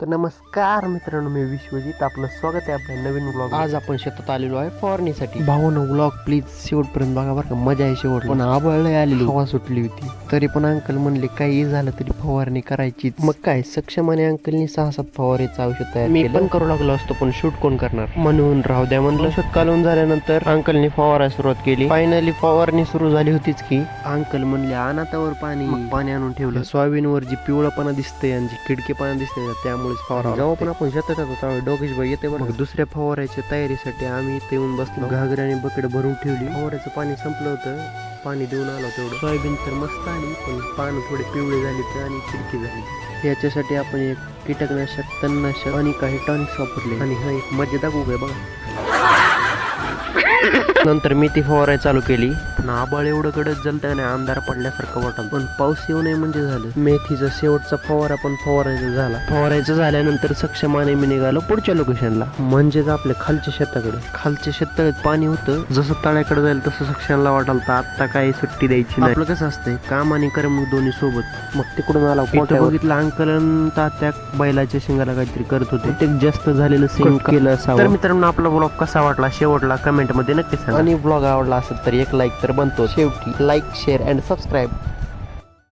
तर नमस्कार मित्रांनो, मी विश्वजित, आपलं स्वागत आहे आपल्या नवीन व्लॉग. आज आपण शेतात आलेलो आहे फवारणीसाठी. भावानो, व्लॉग प्लीज शेवटपर्यंत बघा बरं का, मजा आहे शेवट. पण आबळ आलेली, हवा सुटली होती, तरी पण अंकल म्हणले काही झालं तरी फवारणी करायची. मग काय, सक्षम आणि अंकलनी 6-7 फवारणीचं औषध तयार केलं. मी पण करू लागलो असतो, पण शूट कोण करणार म्हणून राहू द्या म्हणलं. औषध काढून झाल्यानंतर अंकलनी फवारायला सुरुवात केली. फायनली फवारणी सुरू झाली होतीच की अंकल म्हणले अनाथावर पाणी आणून ठेवलं. सोयाबीन वर जी पिवळापणा दिसतंय आणि जी खिडकीपणा दिसतंय त्यामुळे जेव्हा पण आपण शेतात येतो तेव्हा डोकेश बाई येते बरं. दुसऱ्या फवारायच्या तयारीसाठी आम्ही इथे येऊन बसलो. घागरी आणि बकेट भरून ठेवली. फवारायचं पाणी संपलं होतं, पाणी देऊन आलो तेवढं. सोयाबीन तर मस्त आली, पण पानं थोडे पिवळे झाली आणि खिडकी झाली. याच्यासाठी आपण एक कीटकनाशक, तणनाशक आणि काही टॉनिक्स वापरले. आणि हा एक मजा दाखवू काय बघा. नंतर मी ती फवारायला चालू केली, पण आबाळ एवढं कडक जलतं आणि अंधार पडल्यासारखं वाटलं. पण पाऊस येऊ नये म्हणजे झालं. मेथीचा शेवटचा फवारा पण फवारायचा झाला. फवारायचं झाल्यानंतर सक्षम आणि मी निघालो पुढच्या लोकेशनला, म्हणजेच आपल्या खालच्या शेताकडे. खालच्या शेताकडे पाणी होतं, जसं तळ्याकडे जाईल तसं सक्षमला वाटाल तर आत्ता काही सुट्टी द्यायची नाही. आपलं कसं असतंय, काम आणि करमणूक दोन्ही सोबत. मग तिकडून आला, बघितलं अंकलन तात्या बैलाच्या शिंगाला काहीतरी करत होते. ते जास्त झालेलं सिंग केलं असावं. तर मित्रांनो, आपला ब्लॉग कसा वाटला शेवटला कमेंट मध्ये नक्की सांगा. आणि ब्लॉग आवडला असेल तर एक लाईक तर बनतो शेवटी. Like, share and subscribe.